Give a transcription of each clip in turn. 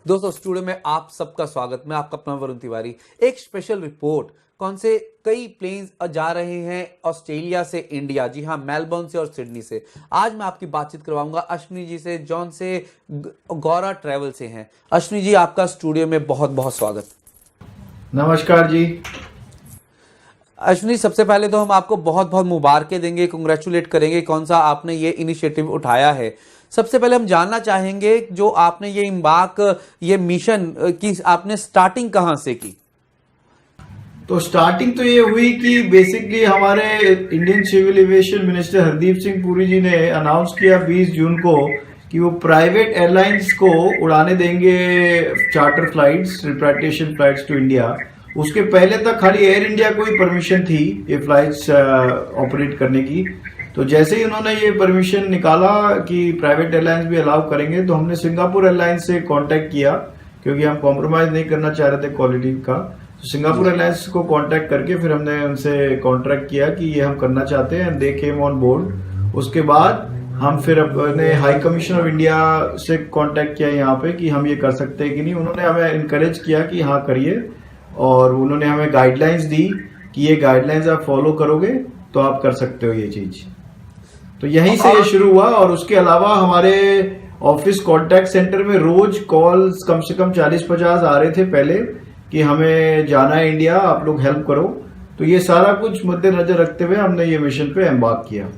दोस्तों स्टूडियो में आप सबका स्वागत। मैं आपका अपना वरुण तिवारी। एक स्पेशल रिपोर्ट, कौन से कई प्लेन्स जा रहे हैं ऑस्ट्रेलिया से इंडिया, जी हाँ, मेलबर्न से और सिडनी से। आज मैं आपकी बातचीत करवाऊंगा अश्विनी जी से, जॉन से, गौरा ट्रैवल से हैं। अश्विनी जी, आपका स्टूडियो में बहुत बहुत स्वागत। नमस्कार जी। अश्विनी, सबसे पहले तो हम आपको बहुत बहुत मुबारकें देंगे, कंग्रेचुलेट करेंगे, कौन सा आपने ये इनिशिएटिव उठाया है। सबसे पहले हम जानना चाहेंगे जो आपने ये मिशन की आपने स्टार्टिंग कहां से की। तो स्टार्टिंग तो ये हुई कि बेसिकली हमारे Indian civil aviation minister Hardeep Singh Puri ji ने अनाउंस किया 20 जून को कि वो प्राइवेट एयरलाइंस को उड़ाने देंगे charter flights, repatriation flights to India. उसके पहले तक खाली एयर इंडिया को ही परमिशन थी ये फ्लाइट्स ऑपरेट करने की। तो जैसे ही उन्होंने ये परमिशन निकाला कि प्राइवेट एयरलाइंस भी अलाउ करेंगे, तो हमने सिंगापुर एयरलाइंस से कांटेक्ट किया, क्योंकि हम कॉम्प्रोमाइज नहीं करना चाह रहे थे क्वालिटी का। तो सिंगापुर एयरलाइंस को कांटेक्ट करके फिर हमने उनसे कॉन्ट्रैक्ट किया कि ये हम करना चाहते हैं, दे केम ऑन बोर्ड। उसके बाद हम फिर अपने हाई कमीशन ऑफ इंडिया से कांटेक्ट किया यहाँ पे कि हम ये कर सकते हैं कि नहीं। उन्होंने हमें इनकरेज किया कि हाँ करिए, और उन्होंने हमें गाइडलाइंस दी कि ये गाइडलाइंस आप फॉलो करोगे तो आप कर सकते हो ये चीज। तो यहीं से ये शुरू हुआ। और उसके अलावा हमारे ऑफिस कॉन्टैक्ट सेंटर में रोज कॉल्स कम से कम 40-50 आ रहे थे पहले कि हमें जाना है इंडिया, आप लोग हेल्प करो। तो ये सारा कुछ मद्देनजर रखते हुए हमने ये मिशन पे एम्बार्क किया।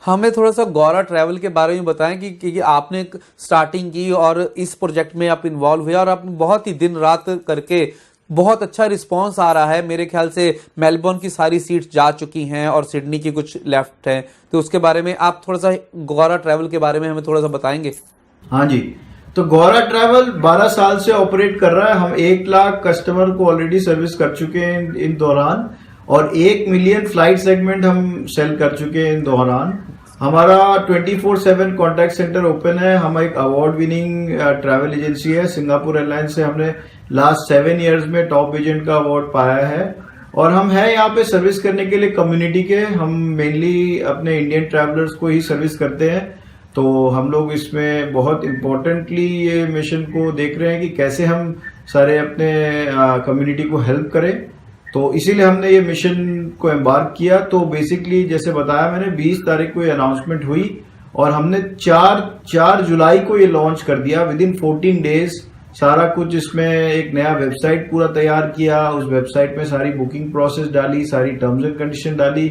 हमें थोड़ा सा गौरा ट्रैवल के बारे में बताएं कि आपने स्टार्टिंग की और इस प्रोजेक्ट में आप इन्वॉल्व हुए और आपने बहुत ही दिन रात करके बहुत अच्छा रिस्पांस आ रहा है। मेरे ख्याल से मेलबर्न की सारी सीट्स जा चुकी हैं और सिडनी की कुछ लेफ्ट हैं। तो उसके बारे में आप थोड़ा सा गौरा ट्रैवल के बारे में हमें थोड़ा सा बताएंगे। हाँ जी, तो गौरा ट्रैवल 12 साल से ऑपरेट कर रहा है। हम 1 लाख कस्टमर को ऑलरेडी सर्विस कर चुके हैं इन दौरान, और 1 मिलियन फ्लाइट सेगमेंट हम सेल कर चुके हैं इन दौरान। हमारा 24/7 कॉन्टैक्ट सेंटर ओपन है। हम एक अवार्ड विनिंग ट्रैवल एजेंसी है। सिंगापुर एयरलाइंस से हमने लास्ट 7 इयर्स में टॉप एजेंट का अवार्ड पाया है। और हम हैं यहाँ पे सर्विस करने के लिए कम्युनिटी के। हम मेनली अपने इंडियन ट्रैवलर्स को ही सर्विस करते हैं। तो हम लोग इसमें बहुत इम्पोर्टेंटली ये मिशन को देख रहे हैं कि कैसे हम सारे अपने कम्युनिटी को हेल्प करें। तो इसीलिए हमने ये मिशन को एम्बार्क किया। तो बेसिकली जैसे बताया मैंने, 20 तारीख को ये अनाउंसमेंट हुई और हमने 4 जुलाई को ये लॉन्च कर दिया। विद इन 14 डेज सारा कुछ, इसमें एक नया वेबसाइट पूरा तैयार किया, उस वेबसाइट में सारी बुकिंग प्रोसेस डाली, सारी टर्म्स एंड कंडीशन डाली,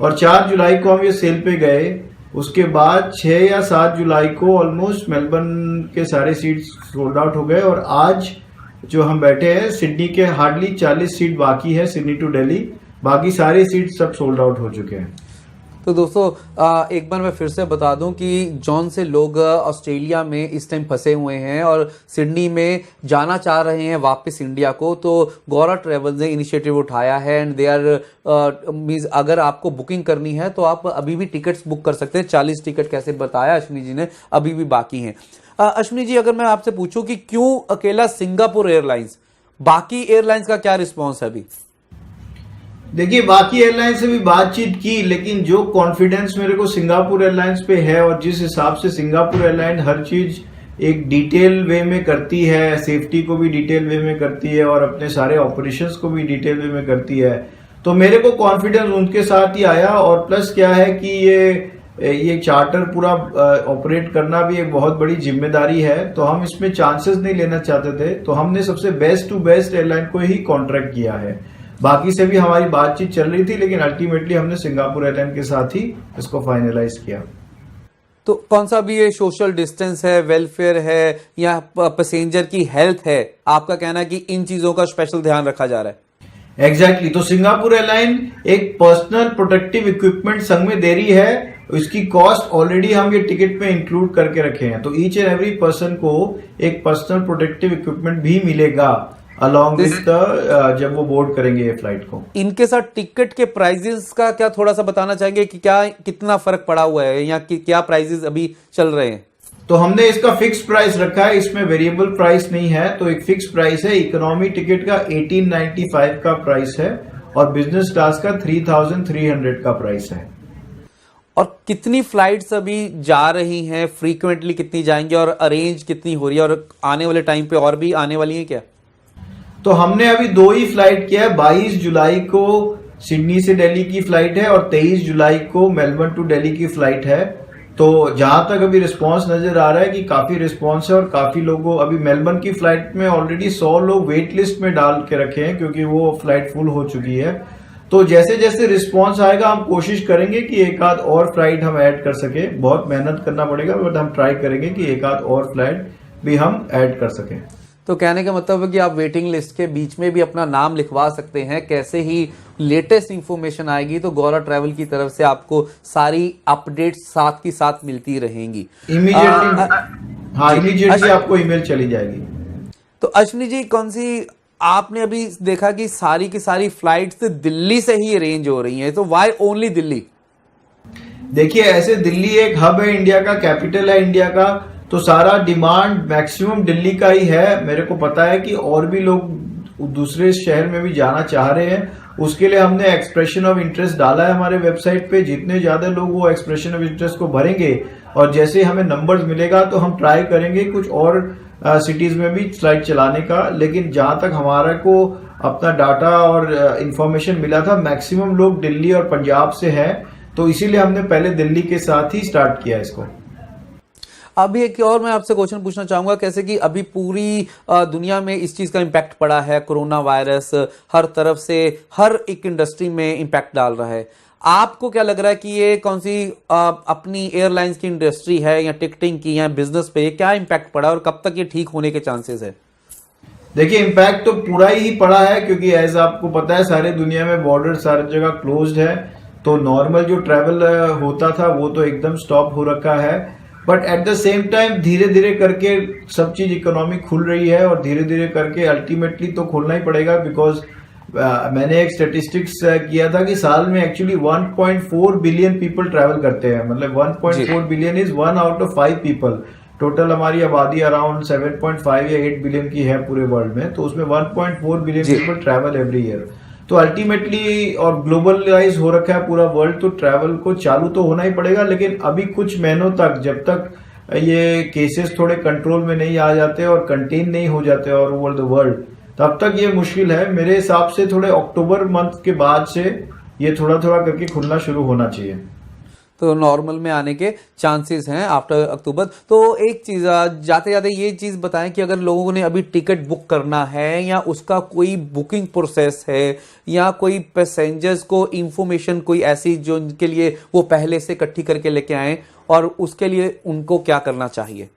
और 4 जुलाई को हम ये सेल पे गए। उसके बाद 6 या 7 जुलाई को ऑलमोस्ट मेलबर्न के सारे सीट्स सोल्ड आउट हो गए। और आज जो हम बैठे हैं, सिडनी के हार्डली 40 सीट बाकी है, सिडनी टू दिल्ली। बाकी सारे सीट सब सोल्ड आउट हो चुके हैं। तो दोस्तों एक बार मैं फिर से बता दूं कि जॉन से लोग ऑस्ट्रेलिया में इस टाइम फंसे हुए हैं और सिडनी में जाना चाह रहे हैं वापस इंडिया को। तो गौरा ट्रैवल ने इनिशिएटिव उठाया है एंड दे आर मींस अगर आपको बुकिंग करनी है तो आप अभी भी टिकट्स बुक कर सकते हैं। 40 टिकट कैसे बताया अश्विनी जी ने, अभी भी बाकी हैं। अश्विनी जी, अगर मैं आपसे पूछूं कि क्यों अकेला सिंगापुर एयरलाइंस, बाकी एयरलाइंस का क्या रिस्पॉन्स है अभी? देखिए, बाकी एयरलाइंस से भी बातचीत की, लेकिन जो कॉन्फिडेंस मेरे को सिंगापुर एयरलाइंस पे है और जिस हिसाब से सिंगापुर एयरलाइन हर चीज एक डिटेल वे में करती है, सेफ्टी को भी डिटेल वे में करती है और अपने सारे ऑपरेशंस को भी डिटेल वे में करती है, तो मेरे को कॉन्फिडेंस उनके साथ ही आया। और प्लस क्या है कि ये चार्टर पूरा ऑपरेट करना भी एक बहुत बड़ी जिम्मेदारी है। तो हम इसमें चांसेस नहीं लेना चाहते थे, तो हमने सबसे बेस्ट टू बेस्ट एयरलाइन को ही कॉन्ट्रैक्ट किया है। बाकी से भी हमारी बातचीत चल रही थी, लेकिन अल्टीमेटली हमने सिंगापुर एयरलाइन के साथ ही इसको फाइनलाइज किया। तो कौन सा भी ये सोशल डिस्टेंस है, वेलफेयर है या पैसेंजर की हेल्थ है, आपका कहना है कि इन चीजों का स्पेशल ध्यान रखा जा रहा है? एग्जैक्टली। तो सिंगापुर एयरलाइन एक पर्सनल प्रोटेक्टिव इक्विपमेंट संग में दे रही है। इसकी कॉस्ट ऑलरेडी हम ये टिकट में इंक्लूड करके रखे हैं। तो ईच एंड एवरी पर्सन को एक पर्सनल प्रोटेक्टिव इक्विपमेंट भी मिलेगा अलॉन्ग विद द जब वो बोर्ड करेंगे ये फ्लाइट को। इनके साथ टिकट के प्राइजेस का क्या थोड़ा सा बताना चाहेंगे कि क्या कितना फर्क पड़ा हुआ है या क्या प्राइजेस अभी चल रहे हैं? तो हमने इसका फिक्स प्राइस रखा है, इसमें वेरिएबल प्राइस नहीं है। तो एक फिक्स प्राइस है। इकोनॉमी टिकट का 1895 का प्राइस है और बिजनेस क्लास का 3300 का प्राइस है। और कितनी फ्लाइट्स अभी जा रही हैं, फ्रीक्वेंटली कितनी जाएंगी और अरेंज कितनी हो रही है, और आने वाले टाइम पे और भी आने वाली हैं क्या? तो हमने अभी 2 ही फ्लाइट किया है। 22 जुलाई को सिडनी से दिल्ली की फ्लाइट है और 23 जुलाई को मेलबर्न टू दिल्ली की फ्लाइट है। तो जहां तक अभी रिस्पांस नजर आ रहा है कि काफी रिस्पांस है और काफी लोगों, अभी मेलबर्न की फ्लाइट में ऑलरेडी 100 लोग वेट लिस्ट में डाल के रखे हैं क्योंकि वो फ्लाइट फुल हो चुकी है। तो जैसे जैसे रिस्पांस आएगा हम कोशिश करेंगे कि एक आध और फ्लाइट हम ऐड कर सके। बहुत मेहनत करना पड़ेगा बट हम ट्राई करेंगे कि एक आध और फ्लाइट भी हम ऐड कर सकें। तो कहने का मतलब है कि आप वेटिंग लिस्ट के बीच में भी अपना नाम लिखवा सकते हैं। कैसे ही लेटेस्ट इंफॉर्मेशन आएगी तो गौरव ट्रैवल की तरफ से आपको सारी अपडेट्स साथ की साथ मिलती रहेंगी इमीडिएटली। हाँ, इमीडिएटली आपको ईमेल चली जाएगी। तो अश्विनी जी, कौन सी आपने अभी देखा कि सारी की सारी फ्लाइट्स दिल्ली से ही अरेंज हो रही हैं, तो वाई ओनली दिल्ली? देखिए, ऐसे दिल्ली एक हब है इंडिया का, कैपिटल है इंडिया का, तो सारा डिमांड मैक्सिमम दिल्ली का ही है। मेरे को पता है कि और भी लोग दूसरे शहर में भी जाना चाह रहे हैं। उसके लिए हमने एक्सप्रेशन ऑफ इंटरेस्ट डाला है हमारे वेबसाइट पे। जितने ज्यादा लोग वो एक्सप्रेशन ऑफ इंटरेस्ट को भरेंगे और जैसे हमें नंबर्स मिलेगा तो हम ट्राई करेंगे कुछ और सिटीज में भी फ्लाइट चलाने का। लेकिन जहां तक हमारा को अपना डाटा और इंफॉर्मेशन मिला था, मैक्सिमम लोग दिल्ली और पंजाब से है, तो इसीलिए हमने पहले दिल्ली के साथ ही स्टार्ट किया इसको। अभी एक और मैं आपसे क्वेश्चन पूछना चाहूंगा, कैसे कि अभी पूरी दुनिया में इस चीज का इम्पैक्ट पड़ा है, कोरोना वायरस हर तरफ से हर एक इंडस्ट्री में इम्पैक्ट डाल रहा है। आपको क्या लग रहा है कि ये कौन सी अपनी एयरलाइंस की इंडस्ट्री है या टिकटिंग की या बिजनेस पे क्या इम्पैक्ट पड़ा और कब तक ये ठीक होने के चांसेस है? देखिए, इम्पैक्ट तो पूरा ही पड़ा है क्योंकि एज आपको पता है सारे दुनिया में बॉर्डर सारी जगह क्लोज्ड है। तो नॉर्मल जो ट्रैवल होता था वो तो एकदम स्टॉप हो रखा है। But at the same time धीरे धीरे करके सब चीज इकोनॉमी खुल रही है और धीरे धीरे करके अल्टीमेटली तो खुलना ही पड़ेगा। बिकॉज मैंने एक स्टेटिस्टिक्स किया था कि साल में एक्चुअली 1.4 बिलियन पीपल ट्रैवल करते हैं। मतलब 1.4 billion is 1 out of 5 people. Total हमारी आबादी अराउंड 7.5 या 8 बिलियन की है पूरे वर्ल्ड में, तो उसमें 1.4 billion people travel every year. तो अल्टीमेटली और ग्लोबलाइज हो रखा है पूरा वर्ल्ड, तो ट्रैवल को चालू तो होना ही पड़ेगा। लेकिन अभी कुछ महीनों तक, जब तक ये केसेस थोड़े कंट्रोल में नहीं आ जाते और कंटेन नहीं हो जाते और ओवर द वर्ल्ड, तब तक ये मुश्किल है। मेरे हिसाब से थोड़े अक्टूबर मंथ के बाद से ये थोड़ा थोड़ा करके खुलना शुरू होना चाहिए। तो नॉर्मल में आने के चांसेस हैं आफ्टर अक्टूबर। तो एक चीज जाते जाते ये चीज बताएं कि अगर लोगों ने अभी टिकट बुक करना है या उसका कोई बुकिंग प्रोसेस है या कोई पैसेंजर्स को इंफॉर्मेशन कोई ऐसी जो उनके लिए वो पहले से इकट्ठी करके लेके आए, और उसके लिए उनको क्या करना चाहिए?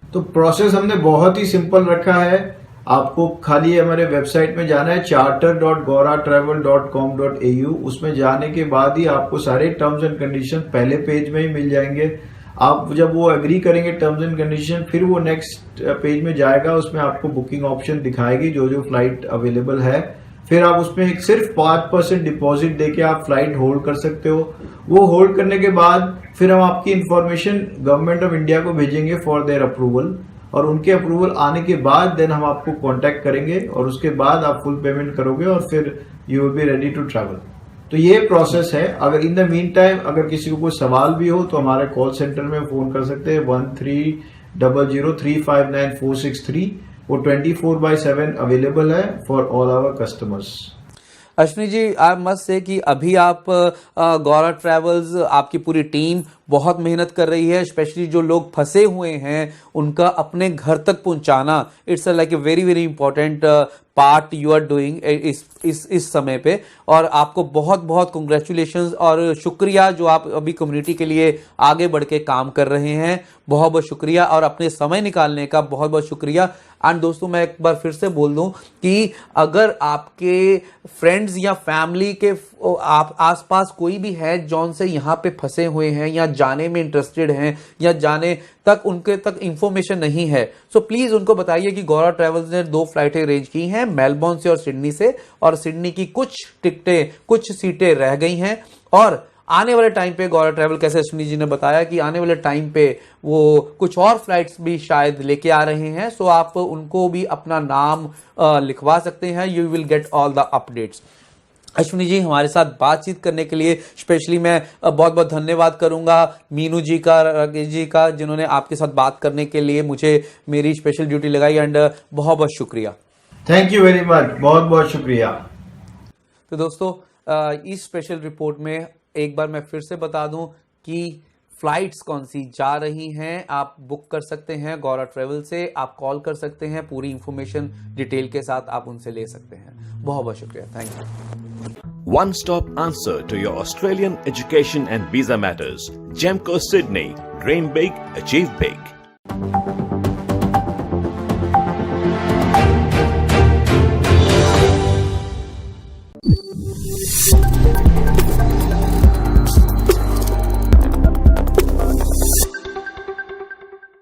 तो प्रोसेस हमने बहुत ही सिंपल रखा है। आपको खाली हमारे वेबसाइट में जाना है charter.goratravel.com.au। उसमें जाने के बाद ही आपको सारे टर्म्स एंड कंडीशन पहले पेज में ही मिल जाएंगे। आप जब वो एग्री करेंगे टर्म्स एंड कंडीशन, फिर वो नेक्स्ट पेज में जाएगा, उसमें आपको बुकिंग ऑप्शन दिखाएगी जो जो फ्लाइट अवेलेबल है। फिर आप उसमें सिर्फ 5% डिपॉजिट देके आप फ्लाइट होल्ड कर सकते हो। वो होल्ड करने के बाद फिर हम आपकी इंफॉर्मेशन गवर्नमेंट ऑफ इंडिया को भेजेंगे फॉर देयर अप्रूवल, और उनके अप्रूवल आने के बाद देन हम आपको कांटेक्ट करेंगे और उसके बाद आप फुल पेमेंट करोगे और फिर you will be ready to travel. तो ये प्रोसेस है। अगर इन द मीन टाइम अगर किसी को कोई सवाल भी हो तो हमारे कॉल सेंटर में फोन कर सकते हैं 1300359463। वो 24/7 अवेलेबल है for all our customers. Ashwini ji, I must say कि अभी आप गौरव ट्रैवल्स, आपकी पूरी टीम बहुत मेहनत कर रही है। स्पेशली जो लोग फंसे हुए हैं उनका अपने घर तक पहुंचाना, it's like a very very important part you are doing इस समय पे। और आपको बहुत बहुत कंग्रेचुलेशंस और शुक्रिया जो आप अभी कम्युनिटी के लिए आगे बढ़ के काम कर रहे हैं। बहुत बहुत शुक्रिया और अपने समय निकालने का बहुत बहुत शुक्रिया। एंड दोस्तों, मैं एक बार फिर से बोल दूं कि अगर आपके फ्रेंड्स या फैमिली के आप आसपास कोई भी है जौन से यहाँ पे फंसे हुए हैं या जाने में इंटरेस्टेड हैं या जाने तक उनके तक इंफॉर्मेशन नहीं है, सो प्लीज उनको बताइए कि गौरव ट्रैवल्स ने 2 फ्लाइटें अरेंज की हैं, मेलबर्न से और सिडनी से, और सिडनी की कुछ टिकटें, कुछ सीटें रह गई हैं। और आने वाले टाइम पे गौरव ट्रैवल, कैसे अश्विनी जी ने बताया कि आने वाले टाइम पे वो कुछ और फ्लाइट्स भी शायद लेके आ रहे हैं, सो आप उनको भी अपना नाम लिखवा सकते हैं। You will get all the updates. Ashwini ji, हमारे साथ बातचीत करने के लिए स्पेशली मैं बहुत बहुत धन्यवाद करूंगा मीनू जी का, राकेश जी का, जिन्होंने आपके साथ बात करने के लिए मुझे मेरी स्पेशल ड्यूटी लगाई। एंड बहुत बहुत शुक्रिया। थैंक यू वेरी मच, बहुत बहुत शुक्रिया। तो दोस्तों, इस स्पेशल रिपोर्ट में एक बार मैं फिर से बता दूं कि फ्लाइट्स कौन सी जा रही हैं, आप बुक कर सकते हैं गौरा ट्रेवल से, आप कॉल कर सकते हैं, पूरी इंफॉर्मेशन डिटेल के साथ आप उनसे ले सकते हैं। बहुत बहुत शुक्रिया, thank you. One stop answer to your Australian education and visa matters. Gemco Sydney. Dream big, achieve big.